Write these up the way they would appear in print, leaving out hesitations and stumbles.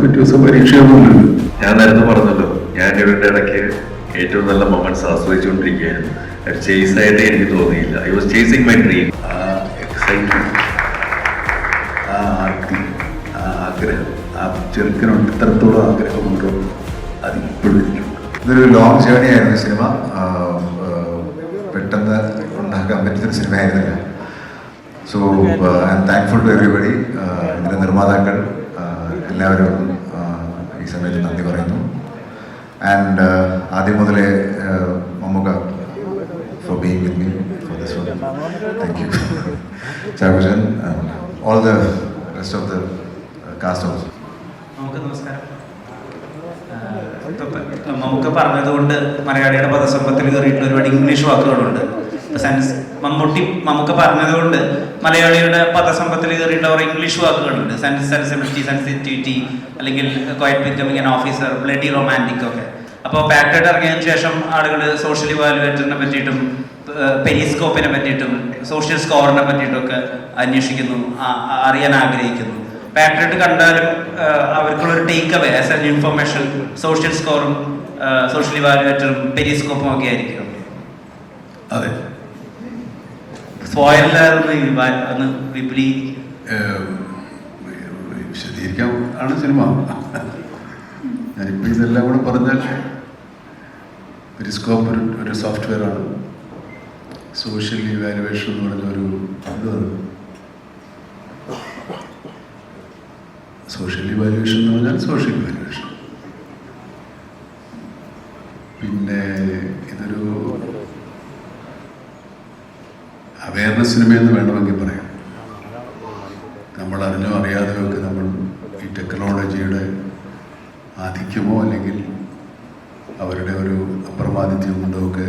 പിറ്റേ ദിവസം പരീക്ഷയൊന്നുമില്ല. ഞാൻ നേരത്തെ പറഞ്ഞല്ലോ, ഞാൻ ഇവരുടെ ഇടയ്ക്ക് ഏറ്റവും നല്ല മൊമെന്റ്സ് ആസ്വദിച്ചുകൊണ്ടിരിക്കുകയായിരുന്നു. ചേസ് ആയിട്ട് എനിക്ക് തോന്നിയില്ല. I was chasing my dream. ആ എക്സൈറ്റ്മെന്റ്, ആ ആർത്തി, ആ ആഗ്രഹം, ആ ചെറുക്കനുണ്ട് ഇത്രത്തോളം ആഗ്രഹമുണ്ടോ അതിപ്പോഴും എനിക്കുണ്ട്. ഇതൊരു ലോങ് ജേർണി ആയിരുന്നു സിനിമ. പെട്ടെന്ന് ഉണ്ടാക്കാൻ പറ്റുന്ന സിനിമ ആയിരുന്നില്ല. So I am thankful to everybody. ഇതിൻ്റെ നിർമ്മാതാക്കൾ എല്ലാവരും ഈ സമയത്ത് നന്ദി പറയുന്നു. ആൻഡ് ആദ്യം മുതലേ Mammukka for being with me for this one. Thank you. Chagujan, all the rest of the cast also. നമുക്ക് നമസ്കാരം. നമുക്ക് പറഞ്ഞതുകൊണ്ട് മലയാളിയുടെ പദസമ്പത്തിൽ കയറിയിട്ടുള്ള ഒരുപാട് ഇംഗ്ലീഷ് വാക്കുകളുണ്ട്. നമുക്ക് പറഞ്ഞതുകൊണ്ട് മലയാളിയുടെ പദസമ്പത്തിൽ കയറിയിട്ടുള്ള ഒരു ഇംഗ്ലീഷ് വാക്കുകളുണ്ട്. സെൻസിറ്റിവിറ്റി, അല്ലെങ്കിൽ quiet becoming an officer, bloody romantic ഒക്കെ. അപ്പോൾ പാക്ടഡ് ഇറങ്ങിയതിനു ശേഷം ആളുകൾ സോഷ്യൽ ഇവാലുവേറ്ററിനെ പറ്റിയിട്ടും പെരിസ്കോപ്പിനെ പറ്റിയിട്ടും സോഷ്യൽ സ്കോറിനെ പറ്റിയിട്ടൊക്കെ അന്വേഷിക്കുന്നു, അറിയാൻ ആഗ്രഹിക്കുന്നു. പാക്ടഡ് കണ്ടാലും അവർക്കുള്ളൊരു take away as an information social സ്കോറും സോഷ്യൽ ഇവാലുവേറ്ററും പെരിസ്കോപ്പും ഒക്കെ ആയിരിക്കും. അതെ, സ്പോയിലർ വിപുലീ വിശദീകരിക്കാൻ ആണ് സിനിമ. ഞാനിപ്പോൾ ഇതെല്ലാം കൂടെ പറഞ്ഞാൽ പെരിസ്കോപ്പ് ഒരു സോഫ്റ്റ്വെയർ ആണ്. സോഷ്യൽ ഇവാലുവേഷൻ എന്ന് പറഞ്ഞൊരു സോഷ്യൽ ഇവാലുവേഷൻ എന്ന് പറഞ്ഞാൽ സോഷ്യൽ ഇവാലുവേഷൻ. പിന്നെ ഇതൊരു അവയർനെസ് സിനിമയെന്ന് വേണമെങ്കിൽ പറയാം. നമ്മൾ അറിഞ്ഞോ അറിയാതെയോ ഒക്കെ നമ്മൾ ഈ ടെക്നോളജിയുടെ ആധിക്യമോ അല്ലെങ്കിൽ അവരുടെ ഒരു അപ്രമാദിത്യം കൊണ്ടോ ഒക്കെ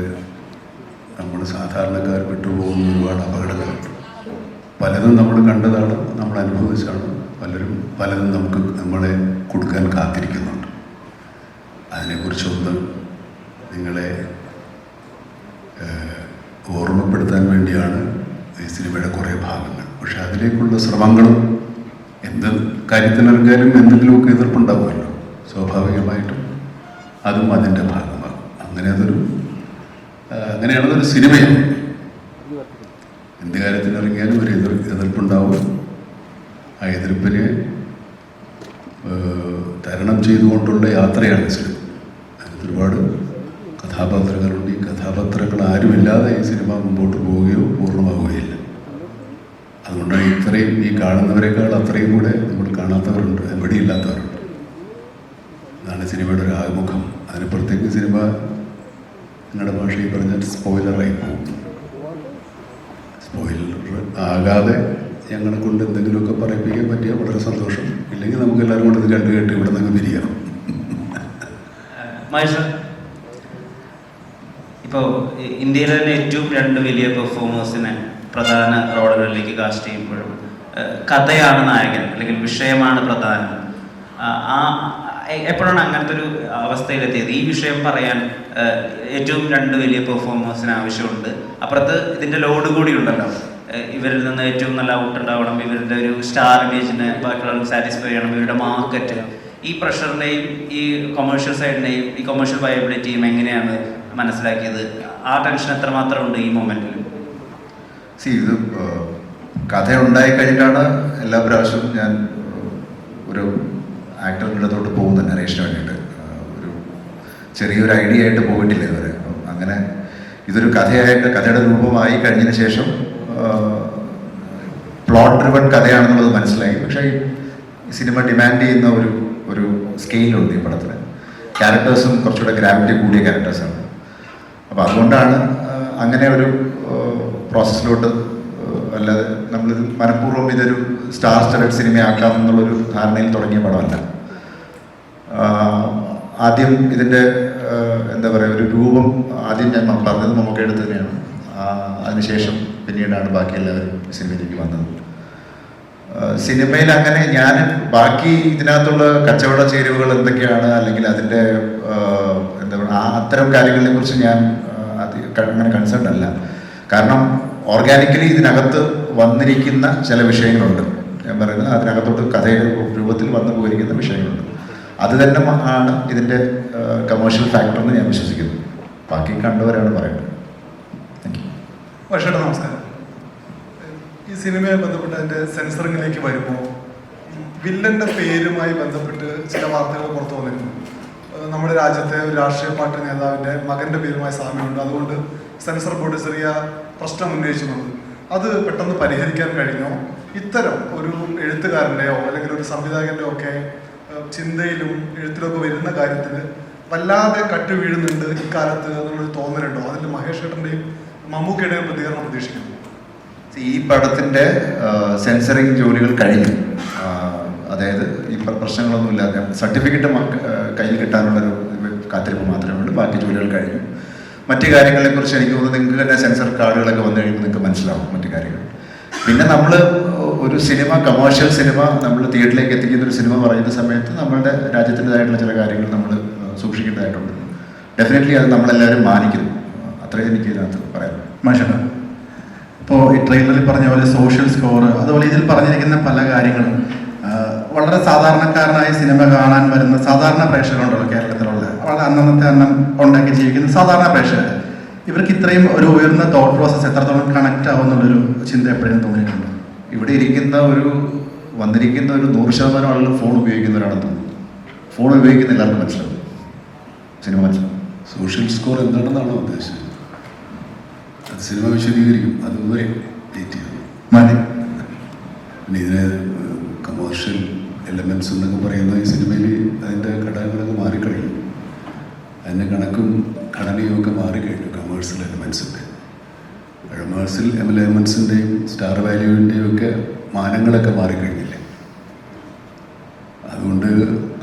നമ്മൾ സാധാരണക്കാർ വിട്ടുപോകുന്ന ഒരുപാട് അപകടങ്ങളുണ്ട്. പലതും നമ്മൾ കണ്ടതാണ്, നമ്മൾ അനുഭവിച്ചാണ്. പലതും നമ്മളെ കൊടുക്കാൻ കാത്തിരിക്കുന്നുണ്ട്. അതിനെക്കുറിച്ചൊന്ന് നിങ്ങളെ ഓർമ്മപ്പെടുത്താൻ വേണ്ടിയാണ് ഈ സിനിമയുടെ കുറേ ഭാഗങ്ങൾ. പക്ഷെ അതിലേക്കുള്ള ശ്രമങ്ങളും എന്ത് കാര്യത്തിനിറങ്ങിയാലും എന്തെങ്കിലുമൊക്കെ എതിർപ്പുണ്ടാവുമല്ലോ, സ്വാഭാവികമായിട്ടും അതും അതിൻ്റെ ഭാഗമാകും. അങ്ങനെയാണതൊരു സിനിമയാണ്. എന്ത് കാര്യത്തിനിറങ്ങിയാലും ഒരു എതിർപ്പുണ്ടാവും. ആ എതിർപ്പിനെ തരണം ചെയ്തുകൊണ്ടുള്ള യാത്രയാണ് സിനിമ. അതിന് ഒരുപാട് കഥാപാത്രങ്ങളുണ്ട്. ഈ കഥാപാത്രങ്ങൾ ആരുമില്ലാതെ ഈ സിനിമ മുമ്പോട്ട് പോവുകയോ പൂർണ്ണമാവുകയില്ല. അതുകൊണ്ടാണ് ഇത്രയും ഈ കാണുന്നവരെക്കാൾ അത്രയും കൂടെ നമ്മൾ കാണാത്തവരുണ്ട്, എവിടെയില്ലാത്തവരുണ്ട്. അതാണ് സിനിമയുടെ ഒരു ആമുഖം. അതിനപ്പുറത്തേക്ക് സിനിമ നിങ്ങളുടെ ഭാഷയിൽ പറഞ്ഞാൽ സ്പോയിലറായി പോകും. സ്പോയിലർ ആകാതെ ഞങ്ങളെ കൊണ്ട് എന്തെങ്കിലുമൊക്കെ പറയിപ്പിക്കാൻ പറ്റിയാൽ വളരെ സന്തോഷം. ഇല്ലെങ്കിൽ നമുക്ക് എല്ലാവരും കൂടെ ഇത് കേട്ട് ഇവിടെ നിന്ന് പിരിയാം. ഇപ്പോൾ ഇന്ത്യയിലെ തന്നെ ഏറ്റവും 2 വലിയ പെർഫോമേഴ്സിനെ പ്രധാന റോളുകളിലേക്ക് കാസ്റ്റ് ചെയ്യുമ്പോഴും കഥയാണ് നായകൻ, അല്ലെങ്കിൽ വിഷയമാണ് പ്രധാനം. എപ്പോഴാണ് അങ്ങനത്തെ ഒരു അവസ്ഥയിലെത്തിയത്? ഈ വിഷയം പറയാൻ ഏറ്റവും 2 വലിയ പെർഫോമേഴ്സിന് ആവശ്യമുണ്ട്. അപ്പുറത്ത് ഇതിൻ്റെ ലോഡ് കൂടി ഉണ്ടല്ലോ. ഇവരിൽ നിന്ന് ഏറ്റവും നല്ല ഔട്ട് ഉണ്ടാവണം, ഇവരുടെ ഒരു സ്റ്റാർ ഇമേജിനെ ബാക്കിയുള്ളവർക്ക് സാറ്റിസ്ഫൈ ചെയ്യണം, ഇവരുടെ മാർക്കറ്റ്. ഈ പ്രഷറിനെയും ഈ കൊമേഴ്ഷ്യൽ സൈഡിനെയും ഈ കൊമേഴ്ഷ്യൽ വയബിലിറ്റിയും എങ്ങനെയാണ് മനസ്സിലാക്കിയത്? ആ ടെൻഷൻ എത്രമാത്രം ഉണ്ട് ഈ മൊമെന്റിൽ? ഇത് കഥ ഉണ്ടായി കഴിഞ്ഞിട്ടാണ് എല്ലാ പ്രാവശ്യവും ഞാൻ ഒരു ആക്ടറിൻ്റെ അടുത്തോട്ട് പോകുന്നത് നരേഷന് വേണ്ടിയിട്ട്. ഒരു ചെറിയൊരു ഐഡിയ ആയിട്ട് പോയിട്ടില്ല ഇതുവരെ. അങ്ങനെ ഇതൊരു കഥയുടെ രൂപമായി കഴിഞ്ഞതിന് ശേഷം പ്ലോട്ട് ഡ്രിവൺ കഥയാണെന്നുള്ളത് മനസ്സിലായി. പക്ഷേ ഈ സിനിമ ഡിമാൻഡ് ചെയ്യുന്ന ഒരു സ്കെയിലുണ്ട് ഈ പടത്തിന്. ക്യാരക്ടേഴ്സും കുറച്ചുകൂടെ ഗ്രാവിറ്റി കൂടിയ ക്യാരക്ടേഴ്സാണ്. അപ്പോൾ അതുകൊണ്ടാണ് അങ്ങനെ ഒരു പ്രോസസ്സിലോട്ട്, അല്ലാതെ നമ്മളിത് മനഃപൂർവ്വം ഇതൊരു സ്റ്റാർ സ്റ്റഡഡ് സിനിമയാക്കാം എന്നുള്ളൊരു ധാരണയിൽ തുടങ്ങിയ പടമല്ല. ആദ്യം ഇതിൻ്റെ എന്താ പറയുക, ഒരു രൂപം ആദ്യം ഞാൻ പറഞ്ഞത് നമുക്ക് എടുത്ത് തന്നെയാണ്. അതിനുശേഷം പിന്നീടാണ് ബാക്കി എല്ലാവരും സിനിമയിലേക്ക് വന്നത്. സിനിമയിൽ അങ്ങനെ ഞാൻ ബാക്കി ഇതിനകത്തുള്ള കച്ചവട ചേരുവകൾ എന്തൊക്കെയാണ്, അല്ലെങ്കിൽ അതിൻ്റെ എന്താ പറയുക, അത്തരം കാര്യങ്ങളെ കുറിച്ച് ഞാൻ അങ്ങനെ കൺസേൺ അല്ല. കാരണം ഓർഗാനിക്കലി ഇതിനകത്ത് വന്നിരിക്കുന്ന ചില വിഷയങ്ങളുണ്ട്. ഞാൻ പറയുന്നത് അതിനകത്തോട്ട് കഥയുടെ രൂപത്തിൽ വന്നു പോയിരിക്കുന്ന വിഷയങ്ങളുണ്ട്. അത് തന്നെ ആണ് ഇതിൻ്റെ കമേഴ്ഷ്യൽ ഫാക്ടർ എന്ന് ഞാൻ വിശ്വസിക്കുന്നു. ബാക്കി കണ്ടവരാണ് പറയുന്നത്. Thank you. വർഷേട്ട നമസ്കാരം. ഈ സിനിമയെ ബന്ധപ്പെട്ട് അതിൻ്റെ സെൻസറിങ്ങിലേക്ക് വരുമ്പോൾ വില്ലൻ്റെ പേരുമായി ബന്ധപ്പെട്ട് ചില വാർത്തകൾ പുറത്തു വന്നിരുന്നു. നമ്മുടെ രാജ്യത്തെ ഒരു രാഷ്ട്രീയ പാർട്ടി നേതാവിൻ്റെ മകൻ്റെ പേരുമായി സാമ്യമുണ്ട്, അതുകൊണ്ട് സെൻസർ ബോർഡ് ചെറിയ പ്രശ്നം ഉന്നയിച്ചിട്ടുണ്ട്. അത് പെട്ടെന്ന് പരിഹരിക്കാൻ കഴിഞ്ഞോ? ഇത്തരം ഒരു എഴുത്തുകാരൻ്റെയോ അല്ലെങ്കിൽ ഒരു സംവിധായകൻ്റെയോ ഒക്കെ ചിന്തയിലും എഴുത്തിലൊക്കെ വരുന്ന കാര്യത്തിൽ വല്ലാതെ കട്ട് വീഴുന്നുണ്ട് ഇക്കാലത്ത് എന്നുള്ളൊരു തോന്നലുണ്ടോ? അതിൽ മഹേഷ് ഏട്ടൻ്റെയും മമ്മൂക്കയുടെയും പ്രതികരണം പ്രതീക്ഷിക്കുന്നു. ഈ പടത്തിൻ്റെ സെൻസറിങ് ജോലികൾ കഴിഞ്ഞു. അതായത് ഈ പ്രശ്നങ്ങളൊന്നുമില്ലാതെ സർട്ടിഫിക്കറ്റ് കയ്യിൽ കിട്ടാനുള്ളൊരു കാത്തിരിപ്പ് മാത്രമേ ഉള്ളൂ. ബാക്കി ജോലികൾ കഴിഞ്ഞു. മറ്റു കാര്യങ്ങളെക്കുറിച്ച് എനിക്ക് തോന്നുന്നു നിങ്ങൾക്ക് തന്നെ സെൻസർ കാർഡുകളൊക്കെ വന്നു കഴിയുമ്പോൾ നിങ്ങൾക്ക് മനസ്സിലാവും മറ്റു കാര്യങ്ങൾ. പിന്നെ നമ്മൾ ഒരു സിനിമ, കമേഴ്ഷ്യൽ സിനിമ നമ്മൾ തിയേറ്ററിലേക്ക് എത്തിക്കുന്ന ഒരു സിനിമ പറയുന്ന സമയത്ത് നമ്മളുടെ രാജ്യത്തിൻ്റെതായിട്ടുള്ള ചില കാര്യങ്ങൾ നമ്മൾ സൂക്ഷിക്കേണ്ടതായിട്ടുണ്ട്. ഡെഫിനറ്റ്ലി അത് നമ്മളെല്ലാവരും മാനിക്കുന്നു. അത്രയും എനിക്ക് ഇതിനകത്ത് പറയാം. മാഷേട്ടാ, ഇപ്പോൾ ഈ ട്രെയിലറിൽ പറഞ്ഞ പോലെ സോഷ്യൽ സ്കോർ, അതുപോലെ ഇതിൽ പറഞ്ഞിരിക്കുന്ന പല കാര്യങ്ങളും വളരെ സാധാരണക്കാരനായ സിനിമ കാണാൻ വരുന്ന സാധാരണ പ്രേക്ഷകരുണ്ടല്ലോ കേരളത്തിലുള്ള, വളരെ അന്നത്തെ അന്നം ഉണ്ടാക്കി ജീവിക്കുന്ന സാധാരണ പ്രേക്ഷകർ, ഇവർക്ക് ഇത്രയും ഒരു ഉയർന്ന തോട്ട് പ്രോസസ്സ് എത്രത്തോളം കണക്റ്റ് ആവുന്നുള്ളൊരു ചിന്ത എപ്പോഴും തോന്നിയിട്ടുണ്ട്? ഇവിടെ വന്നിരിക്കുന്ന ഒരു 100% ആളുകൾ ഫോൺ ഉപയോഗിക്കുന്നവരാണെന്ന് തോന്നുന്നു. ഫോൺ ഉപയോഗിക്കുന്ന എല്ലാവർക്കും മനസ്സിലാവും, സിനിമ മനസ്സിലാവും. സോഷ്യൽ സ്കോർ എന്താണെന്നാണോ ഉദ്ദേശിച്ചത്? അത് സിനിമ വിശദീകരിക്കും, അതുവരെ വെയിറ്റ് ചെയ്യുന്നു. മതി. പിന്നെ ഇതിന് കമേഴ്ഷ്യൽ എലമെൻറ്റ്സ് എന്നൊക്കെ പറയുന്ന ഈ സിനിമയിൽ അതിൻ്റെ ഘടകങ്ങളൊക്കെ മാറിക്കഴിഞ്ഞു. അതിൻ്റെ കണക്കും ഘടനയും ഒക്കെ മാറിക്കഴിഞ്ഞു. കമേഴ്ഷ്യൽ എലമെൻസിൻ്റെ എലമെൻസിൻ്റെയും സ്റ്റാർ വാല്യൂവിൻ്റെയും ഒക്കെ മാനങ്ങളൊക്കെ മാറിക്കഴിഞ്ഞില്ലേ. അതുകൊണ്ട്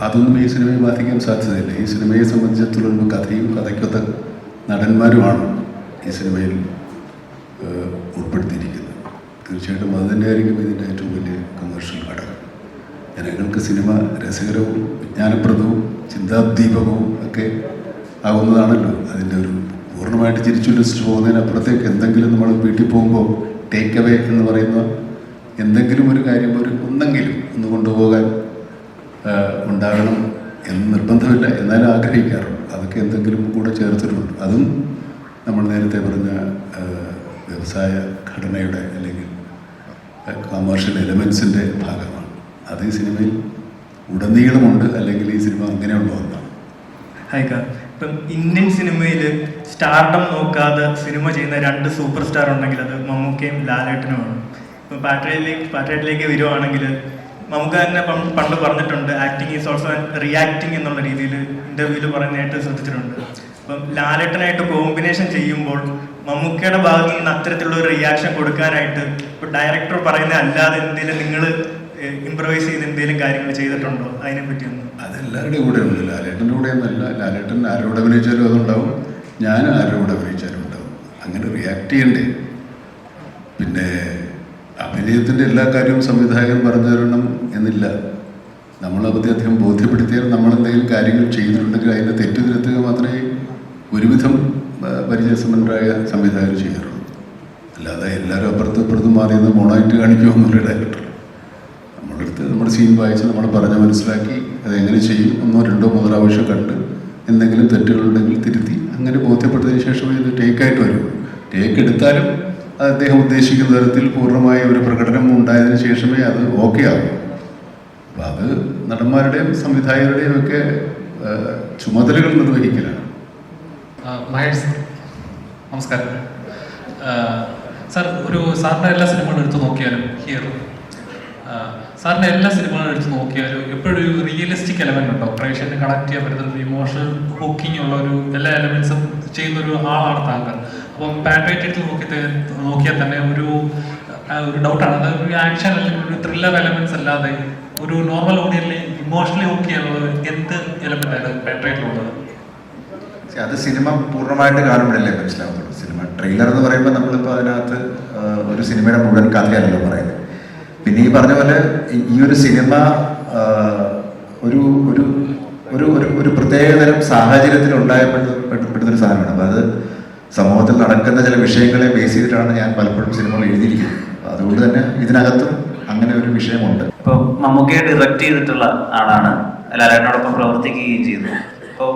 അതൊന്നും ഈ സിനിമയെ ബാധിക്കാൻ സാധ്യതയില്ല. ഈ സിനിമയെ സംബന്ധിച്ചിടത്തോളം കഥയും കഥയ്ക്കൊത്ത നടന്മാരുമാണ് ഈ സിനിമയിൽ ഉൾപ്പെടുത്തിയിരിക്കുന്നത്. തീർച്ചയായിട്ടും അത് തന്നെയായിരിക്കും ഇതിൻ്റെ ഏറ്റവും വലിയ കമേഴ്ഷ്യൽ ഘടകം. ജനങ്ങൾക്ക് സിനിമ രസകരവും വിജ്ഞാനപ്രദവും ചിന്താദീപകവും ഒക്കെ ആവുന്നതാണല്ലോ അതിൻ്റെ ഒരു പൂർണ്ണമായിട്ട് ചിരിച്ചുല്ലസിച്ച് പോകുന്നതിനപ്പുറത്തേക്ക് എന്തെങ്കിലും നമ്മൾ വീട്ടിൽ പോകുമ്പോൾ ടേക്ക് അവേ എന്ന് പറയുന്ന എന്തെങ്കിലും ഒരു കാര്യം ഒന്നെങ്കിലും ഒന്ന് കൊണ്ടുപോകാൻ ഉണ്ടാകണം എന്ന് നിർബന്ധമില്ല, എന്നാലും ആഗ്രഹിക്കാറുണ്ട്. അതൊക്കെ എന്തെങ്കിലും കൂടെ ചേർത്തിട്ടുണ്ട്. അതും നമ്മൾ നേരത്തെ പറഞ്ഞ വ്യവസായ ഘടനയുടെ അല്ലെങ്കിൽ കമേഴ്ഷ്യൽ എലമെൻസിൻ്റെ ഭാഗമാണ്. അത് ഈ സിനിമയിൽ ഉടനീളമുണ്ട്, അല്ലെങ്കിൽ ഈ സിനിമ അങ്ങനെയുള്ള ഒന്നാണ്. ഹൈക്ക, ഇപ്പം ഇന്ത്യൻ സിനിമയിൽ സ്റ്റാർഡം നോക്കാതെ സിനിമ ചെയ്യുന്ന 2 സൂപ്പർ സ്റ്റാർ ഉണ്ടെങ്കിൽ അത് മമ്മൂക്കയും ലാലേട്ടനുമാണ്. ഇപ്പം പാട്രിയറ്റിലേക്ക് വരുവാണെങ്കിൽ മമ്മൂക്ക തന്നെ പണ്ട് പറഞ്ഞിട്ടുണ്ട്, ആക്ടിങ് ഈസ് ഓൾസോ റിയാക്ടിങ് എന്നുള്ള രീതിയിൽ ഇൻ്റർവ്യൂവിൽ പറയുന്നതായിട്ട് ശ്രദ്ധിച്ചിട്ടുണ്ട്. അപ്പം ലാലേട്ടനായിട്ട് കോമ്പിനേഷൻ ചെയ്യുമ്പോൾ മമ്മൂക്കയുടെ ഭാഗത്ത് നിന്ന് അത്തരത്തിലുള്ള ഒരു റിയാക്ഷൻ കൊടുക്കാനായിട്ട് ഇപ്പോൾ ഡയറക്ടർ പറയുന്ന അല്ലാതെ എന്തെങ്കിലും നിങ്ങൾ ഇംപ്രവൈസ് ചെയ്ത് എന്തെങ്കിലും കാര്യങ്ങൾ ചെയ്തിട്ടുണ്ടോ? അതിനെ പറ്റിയൊന്നും. അതെല്ലാവരുടെയും കൂടെ ഉണ്ട്. ലാലേട്ടൻ്റെ കൂടെയൊന്നുമല്ല. ലാലേട്ടൻ ആരോട് അഭിനയിച്ചാലും അതുണ്ടാവും, ഞാൻ ആരോട് അഭിനയിച്ചാലും ഉണ്ടാവും. അങ്ങനെ റിയാക്ട് ചെയ്യണ്ടേ? പിന്നെ അഭിനയത്തിൻ്റെ എല്ലാ കാര്യവും സംവിധായകൻ പറഞ്ഞു തരണം എന്നില്ല. നമ്മളെ അധികം ബോധ്യപ്പെടുത്തിയാൽ നമ്മളെന്തെങ്കിലും കാര്യങ്ങൾ ചെയ്തിട്ടുണ്ടെങ്കിൽ അതിൻ്റെ തെറ്റ് തിരുത്തുക മാത്രമേ ഒരുവിധം പരിചയസമ്പന്നരായ സംവിധായകർ ചെയ്യാറുള്ളൂ. അല്ലാതെ എല്ലാവരും അപ്പുറത്തും ഇപ്പുറത്തും മാറിയെന്ന് മോണായിട്ട് കാണിക്കുമെന്നുള്ള ഡയറക്ടർ. നമ്മളെടുത്ത് നമ്മുടെ സീൻ വായിച്ച് നമ്മൾ പറഞ്ഞ് മനസ്സിലാക്കി അതെങ്ങനെ ചെയ്യും 1, 2, 3 പ്രാവശ്യം കണ്ട് എന്തെങ്കിലും തെറ്റുകളുണ്ടെങ്കിൽ തിരുത്തി അങ്ങനെ ബോധ്യപ്പെട്ടതിന് ശേഷമേ ഇത് ടേക്കായിട്ട് വരും. ടേക്ക് എടുത്താലും അത് അദ്ദേഹം ഉദ്ദേശിക്കുന്ന തരത്തിൽ പൂർണ്ണമായ ഒരു പ്രകടനം ഉണ്ടായതിനു ശേഷമേ അത് ഓക്കെ ആകും. അപ്പം അത് നടന്മാരുടെയും സംവിധായകരുടെയും ഒക്കെ ചുമതലകൾ നിർവഹിക്കലാണ്. മഹേഷ് സാർ, നമസ്കാരം സാർ. സാറിൻ്റെ എല്ലാ സിനിമകളും എടുത്തു നോക്കിയാലും ഹീറോ, സാറിൻ്റെ എല്ലാ സിനിമകളും എടുത്ത് നോക്കിയാലും എപ്പോഴും ഒരു റിയലിസ്റ്റിക് എലമെന്റ് ഉണ്ടോ? പ്രേക്ഷകന് കണക്ട് ചെയ്യാൻ പറ്റുന്ന ഒരു ഇമോഷണൽ ഹുക്കിംഗ് ഉള്ള എല്ലാ എലമെന്റ്സും ചെയ്യുന്ന ഒരു ആളാണ് താങ്കൾ. അപ്പം പാട്രിയറ്റ് നോക്കിയാൽ തന്നെ ഒരു ഡൗട്ടാണ്, അതായത് ഒരു ആക്ഷൻ അല്ലെങ്കിൽ ഒരു ത്രില്ലർ എലമെന്റ്സ് അല്ലാതെ ഒരു നോർമൽ ഓഡിയൻസിനെ ഇമോഷണലി ഹുക്ക് ചെയ്യാനുള്ളത് എന്ത് എലമെന്റ് ആയിരുന്നു പാട്രിയറ്റിലുള്ളത്? അത് സിനിമ പൂർണ്ണമായിട്ട് കാണുമ്പോഴല്ലേ മനസ്സിലാവുന്നുള്ളൂ. സിനിമ ട്രെയിലർ എന്ന് പറയുമ്പോൾ നമ്മളിപ്പോൾ അതിനകത്ത് ഒരു സിനിമയുടെ മുഴുവൻ കഥയല്ലല്ലോ പറയുന്നത്. പിന്നെ ഈ പറഞ്ഞ പോലെ ഈ ഒരു സിനിമ ഒരു ഒരു ഒരു ഒരു പ്രത്യേകതരം സാഹചര്യത്തിൽ ഉണ്ടായപ്പെടുന്നൊരു സാധനമാണ്. അപ്പോൾ അത് സമൂഹത്തിൽ നടക്കുന്ന ചില വിഷയങ്ങളെ ബേസ് ചെയ്തിട്ടാണ് ഞാൻ പലപ്പോഴും സിനിമകൾ എഴുതിയിരിക്കുന്നത്. അതുകൊണ്ട് തന്നെ ഇതിനകത്തും അങ്ങനെ ഒരു വിഷയമുണ്ട്. ഇപ്പോൾ മമ്മൂക്കയെ ഡയറക്റ്റ് ചെയ്തിട്ടുള്ള ആളാണ് ലാലേട്ടനോടൊപ്പം പ്രവർത്തിക്കുകയും ചെയ്തു. അപ്പോൾ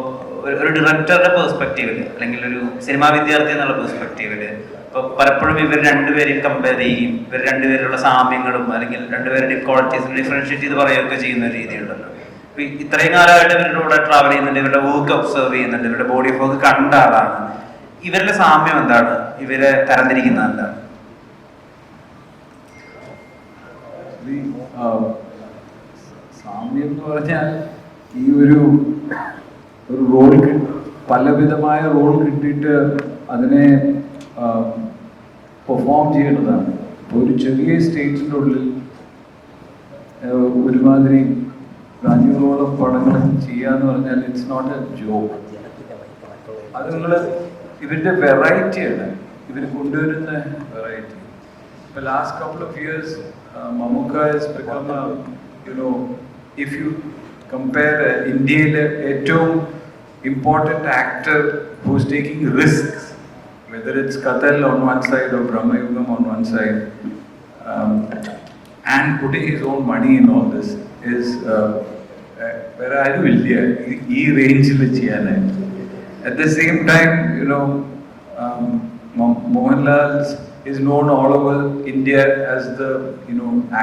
ഒരു ഡയറക്ടറുടെ പെർസ്പെക്റ്റീവിൽ അല്ലെങ്കിൽ ഒരു സിനിമാ വിദ്യാർത്ഥി എന്നുള്ള പെർസ്പെക്റ്റീവിൽ ഇപ്പോൾ പലപ്പോഴും ഇവർ രണ്ടുപേരെയും കമ്പയർ ചെയ്യും, ഇവർ രണ്ടുപേരുള്ള സാമ്യങ്ങളും അല്ലെങ്കിൽ രണ്ടുപേരുടെ ക്വാളിറ്റീസിനെ ഡിഫറൻഷ്യേറ്റ് ചെയ്ത് പറയുകയൊക്കെ ചെയ്യുന്ന ഒരു രീതിയുണ്ടല്ലോ. അപ്പോൾ ഇത്രയും കാലമായിട്ട് ഇവരുടെ കൂടെ ട്രാവൽ ചെയ്യുന്നുണ്ട്, ഇവരുടെ വർക്ക് ഒബ്സർവ് ചെയ്യുന്നുണ്ട്, ഇവരുടെ ബോഡി ഓഫ് വർക്ക് കണ്ട ആളാണ്. ഇവരുടെ സാമ്യം എന്താണ്? ഇവരെ തരംതിരിക്കുന്നത് എന്താണ്? സാമ്യം എന്ന് പറഞ്ഞാൽ ഈ ഒരു റോൾ പലവിധമായ റോൾ കിട്ടിയിട്ട് അതിനെ പെർഫോം ചെയ്യേണ്ടതാണ്. ഇപ്പോൾ ഒരു ചെറിയ സ്റ്റേജിൻ്റെ ഉള്ളിൽ ഒരുമാതിരി 500ഓളം പടങ്ങൾ ചെയ്യാന്ന് പറഞ്ഞാൽ ഇറ്റ്സ് നോട്ട് എ ജോബ്. അത് നിങ്ങൾ ഇവരുടെ വെറൈറ്റിയാണ്, ഇവർ കൊണ്ടുവരുന്ന വെറൈറ്റി. ഇപ്പോൾ last couple of years Mammootka has become a, if you compare ഇന്ത്യയിലെ ഏറ്റവും important actor who's taking risks, whether it's Kathal on one side or Brahmayugam on one side, and putting his own money in all this is വേറെ ആരുമില്ല ഈ റേഞ്ചിൽ ചെയ്യാനായിട്ട്. At the same time, Mohanlal is known all over India as the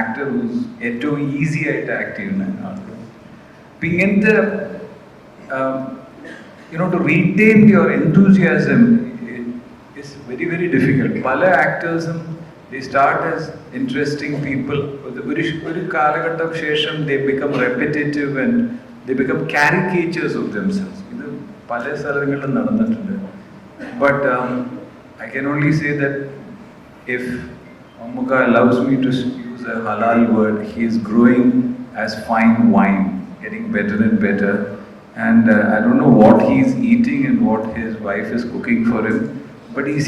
actor who's ഏറ്റവും easy ആയിട്ട് act ചെയ്യുന്ന ആൾക്ക്. അപ്പം ഇങ്ങനത്തെ to retain your enthusiasm is very, very difficult. പല ആക്ടേഴ്സും they start as interesting people. ഒരു കാലഘട്ടം ശേഷം they become repetitive and they become caricatures of themselves. ഇത് പല സ്ഥലങ്ങളിലും നടന്നിട്ടുണ്ട്. But I can only say that if Mammootka allows me to use a halal word, he is growing as fine wine, getting better and better. And I don't know what he's eating and what his wife is cooking for him, but his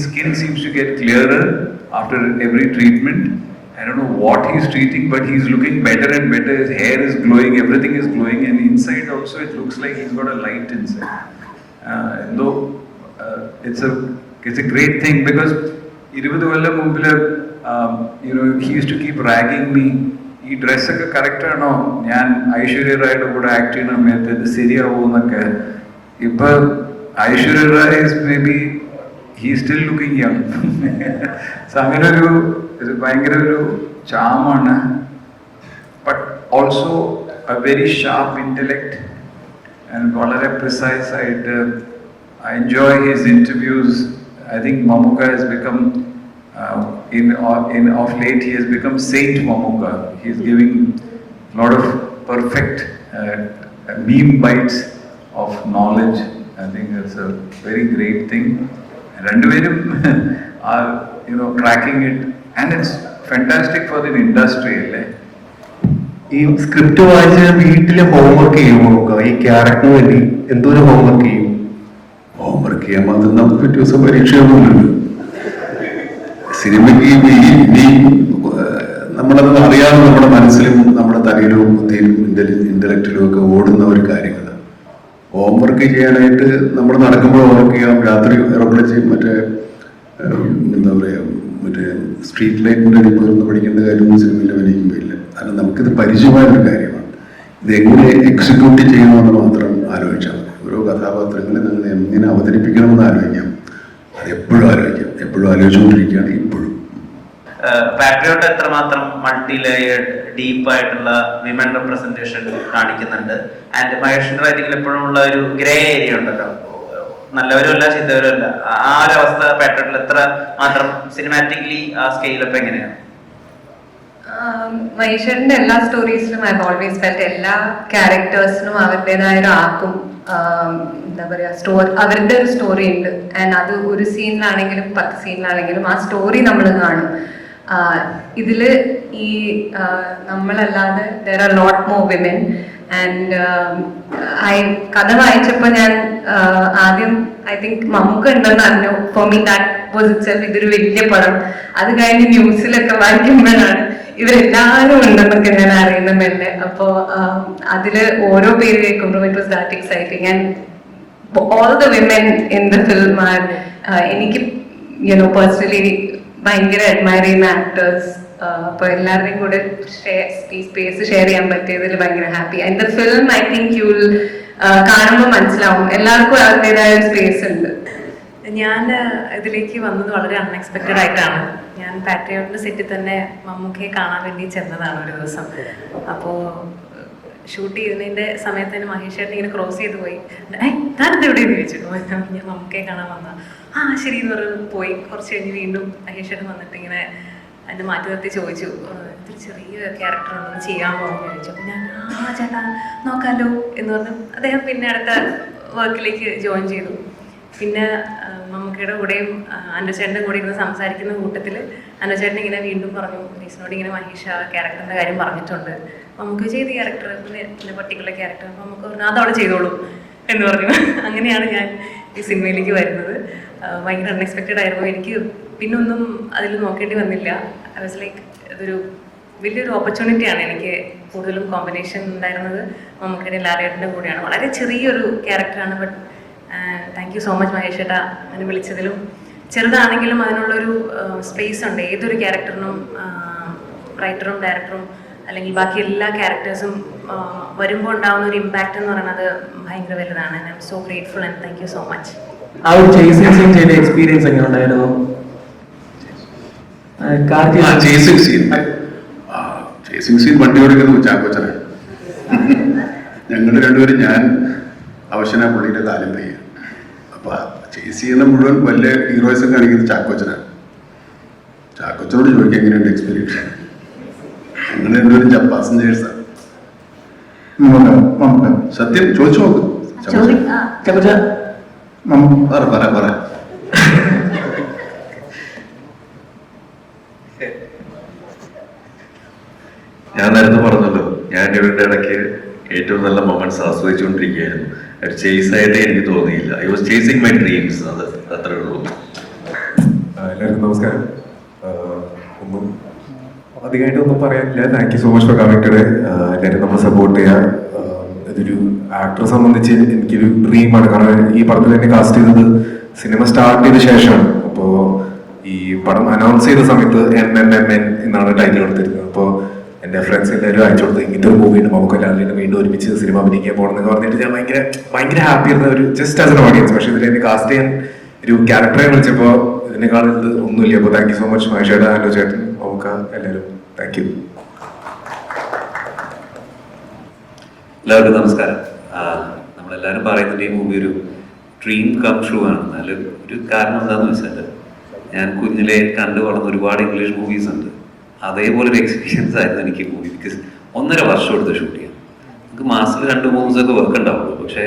skin seems to get clearer after every treatment. I don't know what he's treating, but he's looking better and better. His hair is glowing, everything is glowing, and inside also it looks like he's got a light inside. Though it's a great thing, because 20 കൊല്ലം മുമ്പിൽ he used to keep ragging me. ഈ ഡ്രസ്സൊക്കെ correct ആണോ, ഞാൻ ഐശ്വര്യ റായുടെ കൂടെ act ചെയ്യുന്ന സമയത്ത് ഇത് ശരിയാവുമെന്നൊക്കെ. ഇപ്പൊ Aishwarya Rai may be he still looking young. So അങ്ങനെ ഒരു ഭയങ്കര ഒരു ചാമാണ്. But also a very sharp intellect and വളരെ പ്രിസൈസ് ആയിട്ട്. I enjoy his interviews. I think Mammootka has become, of late, he has become Saint Mammootka. He is giving a lot of perfect meme bites of knowledge. I think that's a very great thing. Randuverum are, tracking it, and it's fantastic for the industry. ഈ script വായിച്ച് വീട്ടിൽ homework ചെയ്യുമോ? ഈ ക്യാരക്ടറിന് വേണ്ടി എന്തോരം homework ചെയ്യും? Homework ചെയ്യാൻ മാത്രം നമുക്ക് പിറ്റേ ദിവസം പരീക്ഷയൊന്നുമില്ലല്ലോ. സിനിമയ്ക്ക് ഇനി നമ്മളത് അറിയാതെ നമ്മുടെ മനസ്സിലും നമ്മുടെ തലയിലും ബുദ്ധിയിലും ഇന്റലക്റ്റിലും ഒക്കെ ഓടുന്ന ഒരു കാര്യങ്ങളാണ്. ഹോംവർക്ക് ചെയ്യാനായിട്ട് നമ്മൾ നടക്കുമ്പോൾ ഹോംവർക്ക് ചെയ്യാം, രാത്രി എറോപ്ലെയിൻ ചെയ്യും, മറ്റേ സ്ട്രീറ്റ് ലൈറ്റിൻ്റെ അടിയിൽ നിന്ന് പഠിക്കേണ്ട കാര്യമൊന്നും സിനിമയിൽ അഭിനയിക്കുമ്പോൾ ഇല്ല. കാരണം നമുക്കിത് പരിചയമായ ഒരു കാര്യമാണ്. ഇത് എങ്ങനെ എക്സിക്യൂട്ട് ചെയ്യണമെന്ന് മാത്രം ആലോചിച്ചാൽ മതി. ഓരോ കഥാപാത്രങ്ങളെ നിങ്ങൾ എങ്ങനെ അവതരിപ്പിക്കണമെന്ന് ആലോചിക്കാം. അത് എപ്പോഴും ആലോചിച്ചുകൊണ്ടിരിക്കുകയാണ് ഇപ്പോഴും. പാട്രിയോട്ട് എത്രമാത്രം മൾട്ടി ലെയേർഡ് ഡീപ്പ് ആയിട്ടുള്ള വിമൻ റെപ്രസെന്റേഷൻ കാണിക്കുന്നുണ്ട്. ആൻഡ് മഹേഷിന്റെ റൈറ്റിംഗിൽ എപ്പോഴും ഉള്ള ഒരു ഗ്രേ ഏരിയ ഉണ്ടല്ലോ, നല്ലവരുമല്ല ചീത്തവരുമല്ല. ആ ഒരു അവസ്ഥ പാട്രിയോട്ടിൽ എത്ര മാത്രം സിനിമാറ്റിക്കലി ആ സ്കെയിലപ്പ് എങ്ങനെയാണ്? മഹേശ്വരന്റെ എല്ലാ സ്റ്റോറീസിലും ഐ ഓൾവേസ് ഫെൽറ്റ് എല്ലാ ക്യാരക്ടേഴ്സിനും അവരുടേതായ ഒരു ആർക്കും എന്താ പറയുക അവരുടെ ഒരു സ്റ്റോറി ഉണ്ട്. ആൻഡ് അത് ഒരു സീനിലാണെങ്കിലും 10 സീനിലാണെങ്കിലും ആ സ്റ്റോറി നമ്മൾ കാണും. ഇതില് ഈ നമ്മളല്ലാതെ there are lot more women. And കഥ വായിച്ചപ്പോൾ ഞാൻ ആദ്യം ഐ തിങ്ക് മമ്മൂക്ക ഉണ്ടെന്ന് അറിഞ്ഞു. For me that was itself ഇതൊരു വലിയ പടം. അത് കഴിഞ്ഞ് ന്യൂസിലൊക്കെ വായിക്കുമ്പോഴാണ് ഇവരെല്ലാവരും ഉണ്ടെന്നൊക്കെ ഞാൻ അറിയുന്ന മെല്ലെ. അപ്പോൾ അതില് ഓരോ പേര് കേൾക്കുമ്പോഴും it was that exciting. And all the women in the film are എനിക്ക് പേഴ്സണലി ഭയങ്കര അഡ്മയർ ചെയ്യുന്ന ആക്ടേഴ്സ്. അപ്പൊ എല്ലാവരുടെയും കൂടെ ഈ സ്പേസ് ഷെയർ ചെയ്യാൻ പറ്റിയതിൽ ഭയങ്കര happy. And the film I think you will കാണുമ്പോൾ മനസ്സിലാവും എല്ലാവർക്കും അവരുടേതായ ഒരു സ്പേസ് ഉണ്ട്. ഞാൻ ഇതിലേക്ക് വന്നത് വളരെ അൺഎക്സ്പെക്റ്റഡ് ആയിട്ടാണ്. ഞാൻ പാട്രിയോട്ടിന്റെ സെറ്റിൽ തന്നെ മമ്മൂക്കയെ കാണാൻ വേണ്ടി ചെന്നതാണ് ഒരു ദിവസം. അപ്പോൾ ഷൂട്ട് ചെയ്യുന്നതിന്റെ സമയത്ത് തന്നെ മഹേഷ് ചേട്ടൻ ഇങ്ങനെ ക്രോസ് ചെയ്ത് പോയി. താനെന്താ എവിടെയെന്ന് ചോദിച്ചു. ഞാൻ മമ്മൂക്കയെ കാണാൻ വന്ന ശരി എന്ന് പറഞ്ഞ് പോയി. കുറച്ച് കഴിഞ്ഞ് വീണ്ടും മഹേഷ് ചേട്ടൻ വന്നിട്ട് ഇങ്ങനെ അതിന്റെ മാറ്റി നിർത്തി ചോദിച്ചു, ഇതൊരു ചെറിയ ക്യാരക്ടർ ഉണ്ടെന്ന് ചെയ്യാമോ എന്ന് ചോദിച്ചു. അപ്പം ഞാൻ ചേട്ടാ നോക്കാമല്ലോ എന്ന് പറഞ്ഞു. അദ്ദേഹം പിന്നെ അടുത്ത വർക്കിലേക്ക് ജോയിൻ ചെയ്തു. പിന്നെ മമ്മൂക്കയുടെ കൂടെയും അനുചേട്ടൻ്റെ കൂടെ ഇരുന്ന് സംസാരിക്കുന്ന കൂട്ടത്തിൽ അനുചേട്ടൻ ഇങ്ങനെ വീണ്ടും പറഞ്ഞു, റീസിനോട് ഇങ്ങനെ മഹേഷ് ആ ക്യാരക്ടറിൻ്റെ കാര്യം പറഞ്ഞിട്ടുണ്ട്, മമ്മൂക്ക ചെയ്ത ക്യാരക്ടർ പിന്നെ പർട്ടിക്കുലർ ക്യാരക്ടർ അപ്പം നമുക്ക് പറഞ്ഞു അതവിടെ ചെയ്തോളൂ എന്ന് പറഞ്ഞു. അങ്ങനെയാണ് ഞാൻ ഈ സിനിമയിലേക്ക് വരുന്നത്. ഭയങ്കര അൺഎക്സ്പെക്റ്റഡ് ആയിരുന്നു. എനിക്ക് പിന്നെ ഒന്നും അതിൽ നോക്കേണ്ടി വന്നില്ല. ഐ വാസ് ലൈക്ക് ഇതൊരു വലിയൊരു ഓപ്പർച്യൂണിറ്റിയാണ്. എനിക്ക് കൂടുതലും കോമ്പിനേഷൻ ഉണ്ടായിരുന്നത് മമ്മൂക്കയുടെ ലാലേട്ടൻ്റെ കൂടെയാണ്. വളരെ ചെറിയൊരു ക്യാരക്ടറാണ്. But thank you so much Mahesh ചേട്ടാ അതിന് വിളിച്ചതിലും. ചെറുതാണെങ്കിലും അതിനുള്ളൊരു സ്പേസ് ഉണ്ട്. ഏതൊരു ക്യാരക്ടറിനും റൈറ്ററും ഡയറക്ടറും അല്ലെങ്കിൽ ബാക്കി എല്ലാ ക്യാരക്ടേഴ്സും വരുമ്പോൾ ഉണ്ടാകുന്ന ഒരു ഇമ്പാക്റ്റ് എന്ന് പറയുന്നത് ഭയങ്കര വലുതാണ്. I M so grateful and thank you so much. ആ ഒരു ചേസിംഗ് സീൻ ചെയ്ത എക്സ്പീരിയൻസ് എങ്ങനെ ഉണ്ടായിരുന്നു? ചേസിംഗ് സീൻ വണ്ടി ഓടിക്കുന്നത് ചാക്കോച്ചനെ. ഞങ്ങൾ രണ്ടുപേരും ഞാൻ അവശന പുള്ളിയുടെ കാലം പയ്യ. അപ്പൊ ചേസ് ചെയ്യുന്ന മുഴുവൻ വലിയ ഹീറോയിസം കാണിക്കുന്നത് ചാക്കോച്ചനാണ്. ചാക്കോച്ചനോട് ചോദിക്കുക എങ്ങനെയുണ്ട് എക്സ്പീരിയൻസ്. ഞങ്ങൾ രണ്ടുപേരും പാസഞ്ചേഴ്സാണ്. സത്യം ചോദിച്ചു നോക്കും. പറ ഞാൻ നേരത്തെ പറഞ്ഞല്ലോ, ഞാൻ ഇവരുടെ ഇടയ്ക്ക് ഏറ്റവും നല്ല മൊമെന്റ്സ് ആസ്വദിച്ചുകൊണ്ടിരിക്കുകയായിരുന്നു. ഒരു ചേസായിട്ട് എനിക്ക് തോന്നിയില്ല. I was chasing my dreams. അത് അത്രേ ഉള്ളൂ. എല്ലാവർക്കും നമസ്കാരം. ഒന്നും അധികമായിട്ടൊന്നും പറയാനില്ല. Thank you so much for coming today. എല്ലാവരും നമ്മൾ സപ്പോർട്ട് ചെയ്യുക. ഇതൊരു ആക്ടറെ സംബന്ധിച്ച് എനിക്കൊരു ഡ്രീമാണ്. കാരണം ഈ പടത്തിൽ എന്നെ കാസ്റ്റ് ചെയ്തത് സിനിമ സ്റ്റാർട്ട് ചെയ്ത ശേഷമാണ്. അപ്പോൾ ഈ പടം അനൗൺസ് ചെയ്ത സമയത്ത് MMMN എന്നാണ് ടൈറ്റിൽ കൊടുത്തിരുന്നത്. അപ്പോൾ എൻ്റെ ഫ്രണ്ട്സ് എല്ലാവരും അയച്ചു കൊടുത്ത് ഇങ്ങനത്തെ ഒരു മൂവിയുണ്ട്, നമുക്ക് എല്ലാവരും വീണ്ടും ഒരുമിച്ച് സിനിമ അഭിനയിക്കാൻ പോകണമെന്നൊക്കെ പറഞ്ഞിട്ട് ഞാൻ ഭയങ്കര ഹാപ്പി ആയിരുന്ന ഒരു ജസ്റ്റ് ആസ് എൻ ഓഡിയൻസ്. പക്ഷേ ഇതിൽ എന്നെ കാസ്റ്റ് ചെയ്യാൻ ഒരു ക്യാരക്ടറെ വിളിച്ചപ്പോൾ ഇതിനേക്കാൾ ഇത് ഒന്നുമില്ല. അപ്പോൾ thank you so much Mahesh ചേട്ടൻ, ആൻഡോ ചേട്ടൻ, നമുക്ക് എല്ലാവരും താങ്ക് യു. എല്ലാവർക്കും നമസ്കാരം. നമ്മളെല്ലാവരും പറയുന്നുണ്ട് ഈ മൂവി ഒരു ഡ്രീം കം ട്രൂ ആണ്. എന്നാലും ഒരു കാരണം എന്താണെന്ന് വെച്ചാൽ ഞാൻ കുഞ്ഞിലെ കണ്ടു വളർന്ന ഒരുപാട് ഇംഗ്ലീഷ് മൂവീസ് ഉണ്ട്. അതേപോലെ ഒരു എക്സ്പീരിയൻസ് ആയിരുന്നു എനിക്ക് ഈ മൂവി. ബിക്കോസ് 1.5 വർഷം എടുത്ത് ഷൂട്ട് ചെയ്യാം. നമുക്ക് മാസത്തിൽ 2-3 ദിവസമൊക്കെ വർക്ക് ഉണ്ടാവുള്ളൂ. പക്ഷേ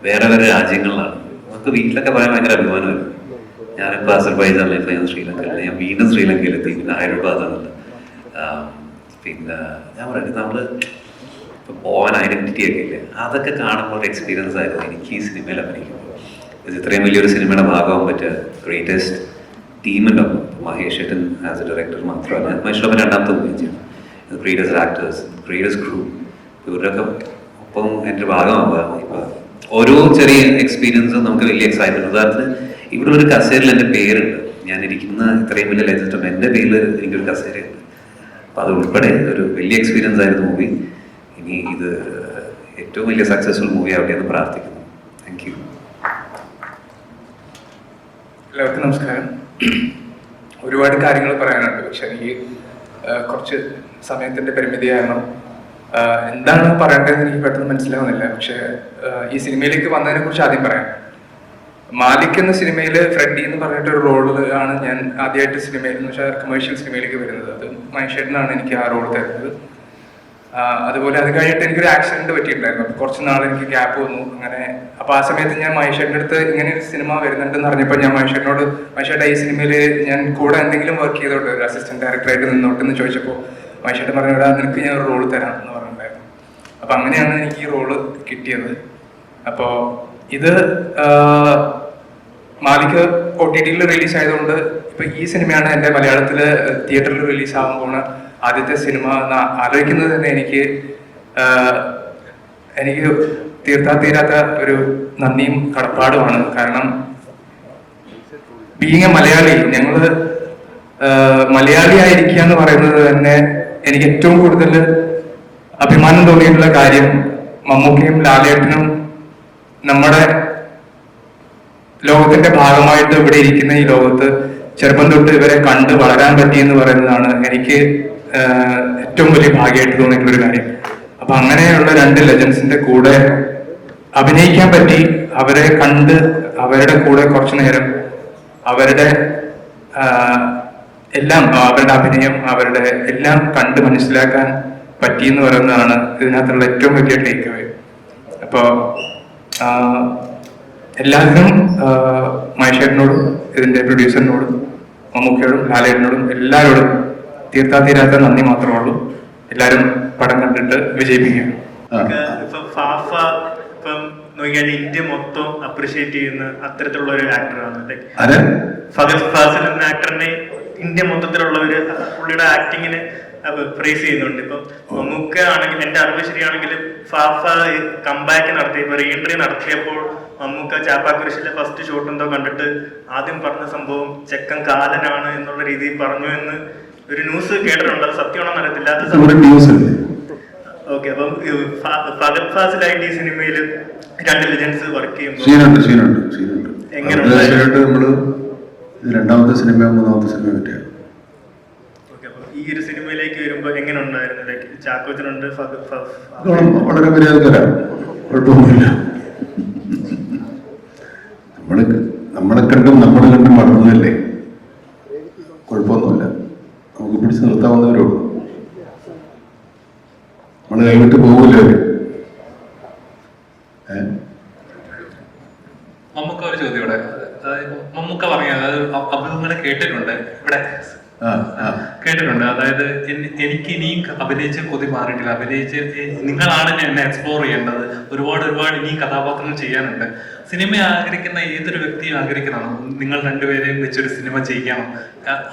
വേറെ വേറെ രാജ്യങ്ങളിലാണ്. നമുക്ക് വീട്ടിലൊക്കെ പറയാൻ ഭയങ്കര അഭിമാനമായിരുന്നു. ഞാനിപ്പോൾ അസർബൈജാനിലെ, ഇപ്പോൾ ഞാൻ ശ്രീലങ്കയിലാണ്. ഞാൻ വീണ്ടും ശ്രീലങ്കയിലെത്തി. പിന്നെ ഹൈദരാബാദാണല്ലോ. പിന്നെ ഞാൻ പറയുന്നത് നമ്മൾ ഇപ്പോൾ പോവാൻ ഐഡൻറ്റിറ്റി ഒക്കെ ഇല്ലേ, അതൊക്കെ കാണുമ്പോൾ ഒരു എക്സ്പീരിയൻസ് ആയിരുന്നു എനിക്ക് ഈ സിനിമയിൽ അഭിനയിക്കുമ്പോൾ. ഇത് ഇത്രയും വലിയൊരു സിനിമയുടെ ഭാഗമാകാൻ പറ്റിയ ഗ്രേറ്റസ്റ്റ് ടീമുണ്ടാവും. മഹേഷ് ചേട്ടൻ ആസ് എ ഡയറക്ടർ മാത്രമല്ല, മഹേഷ് ബാബു രണ്ടാമത്തെ മൂവി ചെയ്യണം. ഗ്രേറ്റസ്റ്റ് ആക്ടേഴ്സ്, ഗ്രേറ്റസ്റ്റ് ക്രൂ, ഇവരുടെയൊക്കെ ഒപ്പം എൻ്റെ ഭാഗമാവുക. ഇപ്പോൾ ഓരോ ചെറിയ എക്സ്പീരിയൻസും നമുക്ക് വലിയ എക്സൈറ്റ്മെൻറ്റ്. ഉദാഹരണത്തിന് ഇവിടെ ഒരു കസേരയിൽ എൻ്റെ പേരുണ്ട്. ഞാൻ ഇരിക്കുന്ന ഇത്രയും വലിയ ലെജൻഡും എൻ്റെ പേരിൽ എനിക്കൊരു കസേരയുണ്ട്. അപ്പോൾ അത് ഉൾപ്പെടെ ഒരു വലിയ എക്സ്പീരിയൻസ് ആയിരുന്നു മൂവി. ഇനി ഇത് ഏറ്റവും വലിയ സക്സസ്ഫുൾ മൂവി ആവട്ടെ എന്ന് പ്രാർത്ഥിക്കുന്നു. Thank you. എല്ലാവർക്കും നമസ്കാരം. ഒരുപാട് കാര്യങ്ങൾ പറയാനുണ്ട്. പക്ഷെ എനിക്ക് കുറച്ച് സമയത്തിൻ്റെ പരിമിതി കാരണം എന്താണ് പറയേണ്ടതെന്ന് എനിക്ക് പെട്ടെന്ന് മനസ്സിലാവുന്നില്ല. പക്ഷെ ഈ സിനിമയിലേക്ക് വന്നതിനെ കുറിച്ച് ആദ്യം പറയാം. മാലിക് എന്ന സിനിമയിൽ ഫ്രെഡി എന്ന് പറഞ്ഞിട്ടൊരു റോളിലാണ് ഞാൻ ആദ്യമായിട്ട് സിനിമയിൽ എന്ന് വെച്ചാൽ കമേഴ്ഷ്യൽ സിനിമയിലേക്ക് വരുന്നത്. അത് മഹേഷ് ചേട്ടനാണ് എനിക്ക് ആ റോൾ തരുന്നത്. അതുപോലെ അത് കഴിഞ്ഞിട്ട് എനിക്കൊരു ആക്സിഡന്റ് പറ്റിയിട്ടുണ്ടായിരുന്നു. കുറച്ച് നാൾ എനിക്ക് ഗ്യാപ്പ് വന്നു. അങ്ങനെ അപ്പോൾ ആ സമയത്ത് ഞാൻ മഹേഷ് ചേട്ടൻ്റെ അടുത്ത് ഇങ്ങനെ ഒരു സിനിമ വരുന്നുണ്ടെന്ന് പറഞ്ഞപ്പോൾ ഞാൻ മഹേഷ് ചേട്ടനോട്, മഹേഷ് ചേട്ടാ ഈ സിനിമയിൽ ഞാൻ കൂടെ എന്തെങ്കിലും വർക്ക് ചെയ്തോട്ടെ, ഒരു അസിസ്റ്റന്റ് ഡയറക്ടറായിട്ട് നിന്നോട്ടെന്ന് ചോദിച്ചപ്പോൾ മഹേഷ് ചേട്ടൻ പറഞ്ഞിടാ നിനക്ക് ഞാൻ ഒരു റോള് തരാം എന്ന് പറഞ്ഞിട്ടുണ്ടായിരുന്നു. അപ്പോൾ അങ്ങനെയാണ് എനിക്ക് ഈ റോള് കിട്ടിയത്. അപ്പോൾ ഇത് മാലിക് OTT-യിൽ റിലീസ് ആയതുകൊണ്ട് ഇപ്പൊ ഈ സിനിമയാണ് എൻ്റെ മലയാളത്തിൽ തിയേറ്ററിൽ റിലീസ് ആവാൻ പോണ ആദ്യത്തെ സിനിമ എന്ന് ആലോചിക്കുന്നത് തന്നെ എനിക്ക് തീർത്താ ഒരു നന്ദിയും കടപ്പാടുമാണ്. കാരണം ബീയിങ് എ മലയാളി, ഞങ്ങള് മലയാളി ആയിരിക്കുക എന്ന് പറയുന്നത് തന്നെ എനിക്ക് ഏറ്റവും കൂടുതൽ അഭിമാനം തോന്നിയിട്ടുള്ള കാര്യം മമ്മൂക്കയും ലാലേട്ടനും നമ്മുടെ ലോകത്തിന്റെ ഭാഗമായിട്ട് ഇവിടെ ഇരിക്കുന്ന ഈ ലോകത്ത് ചെറുപ്പം തൊട്ട് ഇവരെ കണ്ട് വളരാൻ പറ്റി എന്ന് പറയുന്നതാണ് എനിക്ക് ഏറ്റവും വലിയ ഭാഗ്യമായിട്ട് തോന്നിയിട്ടുള്ള ഒരു കാര്യം. അപ്പൊ അങ്ങനെയുള്ള രണ്ട് ലെജൻസിന്റെ കൂടെ അഭിനയിക്കാൻ പറ്റി, അവരെ കണ്ട് അവരുടെ കൂടെ കുറച്ചു നേരം അവരുടെ എല്ലാം, അവരുടെ അഭിനയം, അവരുടെ എല്ലാം കണ്ട് മനസ്സിലാക്കാൻ പറ്റി എന്ന് പറയുന്നതാണ് ഇതിനകത്തുള്ള ഏറ്റവും വലിയ ടേക്ക് അവേ. അപ്പോ എല്ലാവരും മഹേഷേട്ടനോടും ഇതിന്റെ പ്രൊഡ്യൂസറിനോടും മമ്മൂക്കയോടും ലാലേട്ടനോടും എല്ലാവരോടും തീർത്താ നന്ദി മാത്രമേ ഉള്ളൂ. എല്ലാവരും പടം കണ്ടിട്ട് വിജയിപ്പിക്കുക. ഇപ്പം നോക്കിയാൽ ഇന്ത്യ മൊത്തം അപ്രിഷിയേറ്റ് ചെയ്യുന്ന അത്തരത്തിലുള്ള ഒരു ആക്ടറാണ്. ഫഹദ് ഫാസിൽ എന്ന ആക്ടറിനെ ഇന്ത്യ മൊത്തത്തിലുള്ളവര് പുള്ളിയുടെ ആക്ടിങ്ങിന് പ്രൈസ് ചെയ്യുന്നുണ്ട്. ഇപ്പം മമ്മൂക്ക ആണെങ്കിൽ, എന്റെ അറിവ് ശരിയാണെങ്കിൽ ഫാഫ കംബാക്ക് നടത്തിയപ്പോൾ റീഎൻട്രി നടത്തിയപ്പോൾ മമ്മൂക്ക ചാപ്പാക്കുരിശിലെ ഫസ്റ്റ് ഷോട്ട് എന്തോ കണ്ടിട്ട് ആദ്യം പറഞ്ഞ സംഭവം ചെക്കൻ കാലനാണ് എന്നുള്ള രീതിയിൽ പറഞ്ഞു എന്ന് ഒരു ന്യൂസ് കേട്ടിട്ടുണ്ട്. അത് സത്യമാണോ അറിയത്തില്ല. ഓക്കെ, അപ്പം ഫഹദ് ഫാസിലായിട്ട് ഈ സിനിമയിൽ രണ്ട് ലെജൻസ് വർക്ക് ചെയ്യുമ്പോൾ രണ്ടാമത്തെ സിനിമ മൂന്നാമത്തെ സിനിമ പറ്റിയാണ്. ഈ ഒരു സിനിമയിലേക്ക് വരുമ്പോ എങ്ങനെ ഉണ്ടായിരുന്നു? ലൈക്ക് ചാക്കോച്ചനുണ്ട്, വളരെ മര്യാദക്കാരാണ്, കുഴപ്പമൊന്നുമില്ല. നമ്മളെ കണ്ടും വളർന്നതല്ലേ, കുഴപ്പമൊന്നുമില്ല. നമുക്ക് പിടിച്ച് നിർത്താവുന്നവരേ ഉള്ളൂ. നമ്മള് കൈവിട്ട് പോകില്ല അവര്. മമ്മൂക്ക ഒരു ചോദ്യം ഇവിടെ, മമ്മൂക്ക പറഞ്ഞത് അഭിമുഖങ്ങളെ കേട്ടിട്ടുണ്ട് ഇവിടെ, കേട്ടിട്ടുണ്ട്. അതായത് എനിക്ക് ഇനിയും അഭിനയിച്ച് കൊതി മാറിയിട്ടില്ല, അഭിനയിച്ച് നിങ്ങളാണ് എന്നെ എക്സ്പ്ലോർ ചെയ്യേണ്ടത്, ഒരുപാട് ഇനിയും കഥാപാത്രങ്ങൾ ചെയ്യാനുണ്ട്. സിനിമ ആഗ്രഹിക്കുന്ന ഏതൊരു വ്യക്തിയും ആഗ്രഹിക്കുന്നതാണ് നിങ്ങൾ രണ്ടുപേരെയും വെച്ചൊരു സിനിമ ചെയ്യണം.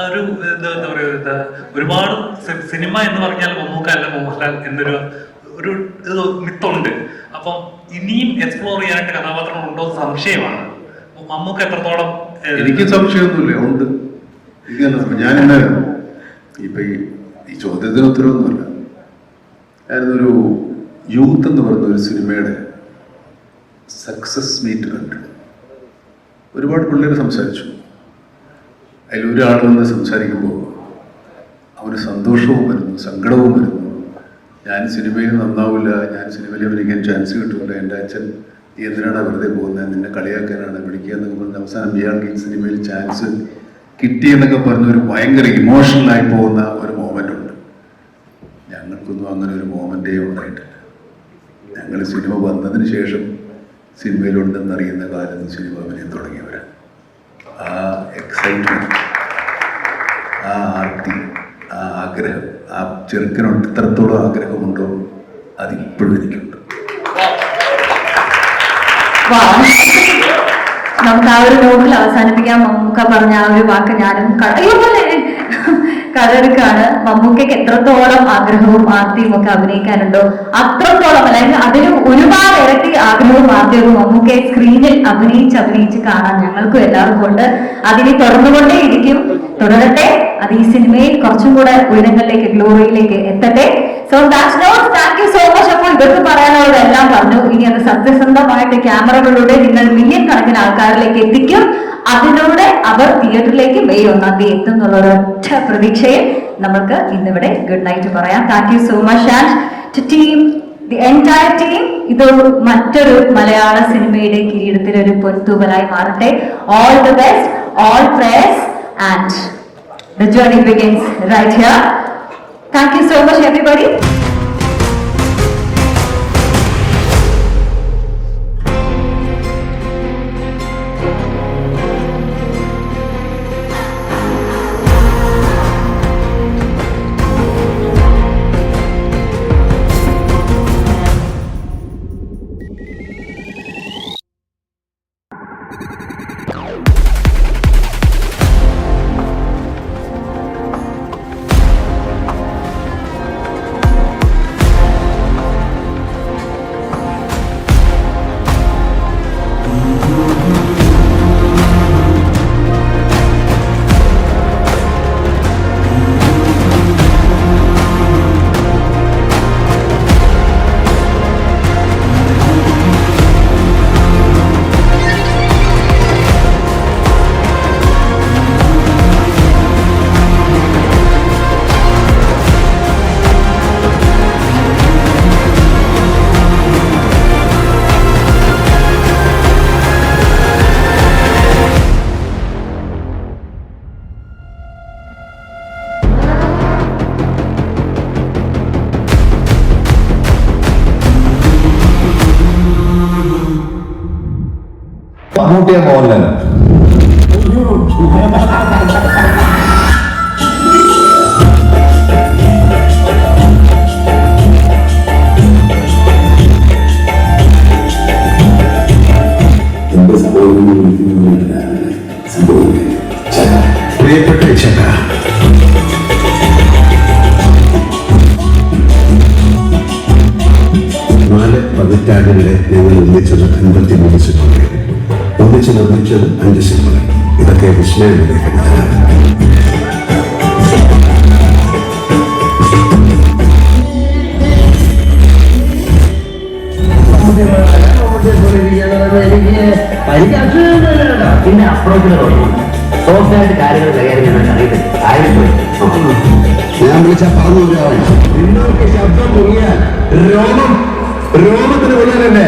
ഒരു എന്താ പറയുക, ഒരുപാട് സിനിമ എന്ന് പറഞ്ഞാൽ മമ്മൂക്ക അല്ല മോഹൻലാൽ എന്നൊരു മിത്തുണ്ട്. അപ്പം ഇനിയും എക്സ്പ്ലോർ ചെയ്യാനായിട്ട് കഥാപാത്രങ്ങൾ ഉണ്ടോ സംശയമാണ്. മമ്മൂക്ക എത്രത്തോളം? എനിക്ക് സംശയമൊന്നുമില്ല, ഉണ്ട്. ഞാനെന്നെ ഇപ്പൊ ഈ ചോദ്യത്തിന് ഉത്തരവൊന്നുമില്ല. ഞാനിന്നൊരു യൂത്ത് എന്ന് പറയുന്ന ഒരു സിനിമയുടെ സക്സസ് മീറ്റ് കണ്ടു. ഒരുപാട് പിള്ളേർ സംസാരിച്ചു. അതിലൊരാൾ വന്ന് സംസാരിക്കുമ്പോൾ അവന് സന്തോഷവും വരുന്നു, സങ്കടവും വരുന്നു. ഞാൻ സിനിമയിൽ നന്നാവില്ല, ഞാൻ സിനിമയിൽ അഭിനയിക്കാൻ ചാൻസ് കിട്ടില്ല, എൻ്റെ അച്ഛൻ നീ എന്തിനാണ് വെറുതെ പോകുന്നത്, നിന്നെ കളിയാക്കാനാണ് വിളിക്കുക എന്നൊക്കെ പറഞ്ഞ് അവസാനം ഇയാൾക്ക് ഈ സിനിമയിൽ ചാൻസ് കിട്ടിയെന്നൊക്കെ പറഞ്ഞ ഒരു ഭയങ്കര ഇമോഷണലായി പോകുന്ന ഒരു മോമെൻ്റ് ഉണ്ട്. ഞങ്ങൾക്കൊന്നും അങ്ങനെ ഒരു മോമെൻ്റേ ഉണ്ടായിട്ടില്ല. ഞങ്ങൾ സിനിമ വന്നതിന് ശേഷം സിനിമയിലുണ്ടെന്നറിയുന്ന കാലത്ത് സിനിമ അഭിനയം തുടങ്ങിയവരാണ്. ആ എക്സൈറ്റ്മെൻറ്റ്, ആ ആർത്തി, ആ ആഗ്രഹം, ആ ചെറുക്കനുണ്ട് ഇത്രത്തോളം ആഗ്രഹമുണ്ടോ അതിപ്പോഴും എനിക്കുണ്ട്. നമുക്ക് ആ ഒരു നോട്ടിൽ അവസാനിപ്പിക്കാൻ. മമ്മൂക്ക പറഞ്ഞ ആ ഒരു വാക്ക് ഞാനും കഥയെടുക്കാണ്. മമ്മൂക്കയ്ക്ക് എത്രത്തോളം ആഗ്രഹവും ആർത്തിയും ഒക്കെ അഭിനയിക്കാനുണ്ടോ അത്രത്തോളം, അല്ലെങ്കിൽ അതിലും ഒരുപാട് ഇരട്ടി ആഗ്രഹവും ആർത്തിയും മമ്മൂക്കയെ സ്ക്രീനിൽ അഭിനയിച്ച് കാണാൻ ഞങ്ങൾക്കും എല്ലാവർക്കും ഉണ്ട്. അതിനെ തുടർന്നുകൊണ്ടേയിരിക്കും, തുടരട്ടെ. അത് ഈ സിനിമയിൽ കുറച്ചും കൂടെ ഉയരങ്ങളിലേക്ക്, ഗ്ലോറിയിലേക്ക് എത്തട്ടെ. So that's not, thank you so much. അപ്പോൾ ഇവർക്ക് പറയാനുള്ളതെല്ലാം പറഞ്ഞു. ഇനി അത് സത്യസന്ധമായിട്ട് ക്യാമറകളിലൂടെ നിങ്ങൾ മില്യൺ കണക്കിന് ആൾക്കാരിലേക്ക് എത്തിക്കും. അതിലൂടെ അവർ തിയേറ്ററിലേക്ക് മെയ് 1-ാം തീയതി എത്തും എന്നുള്ള ഒരൊറ്റ പ്രതീക്ഷയിൽ നമുക്ക് ഇന്നിവിടെ ഗുഡ് നൈറ്റ് പറയാം. Thank you so much and to team, the entire team. ഇത് മറ്റൊരു മലയാള സിനിമയുടെ കിരീടത്തിൽ ഒരു പൊൻതൂവലായി മാറട്ടെ. All the best, all prayers and the journey begins right here. Thank you so much everybody. പഴയ മോഹൻലാലാണ്. പ്രിയപ്പെട്ട ചേട്ടാ, 4 പതിറ്റാണ്ടിനിടെ ഞങ്ങൾ ഒന്നിച്ചത് 53 സിനിമകൾ, ഒന്നിച്ച് നിർമ്മിച്ചത് 5 സിനിമകൾ. ഇതൊക്കെ വിസ്മയമേഖലയാണ്. പിന്നെ അപ്രോച്ചിന് തോന്നി സോഫ്റ്റായിട്ട് കാര്യങ്ങൾ കൈകാര്യം ഞാൻ വിളിച്ചാൽ പറഞ്ഞു നിങ്ങൾക്ക് ശബ്ദം മുറിയാൻ രോമത്തിന് ഉള്ളിൽ തന്നെ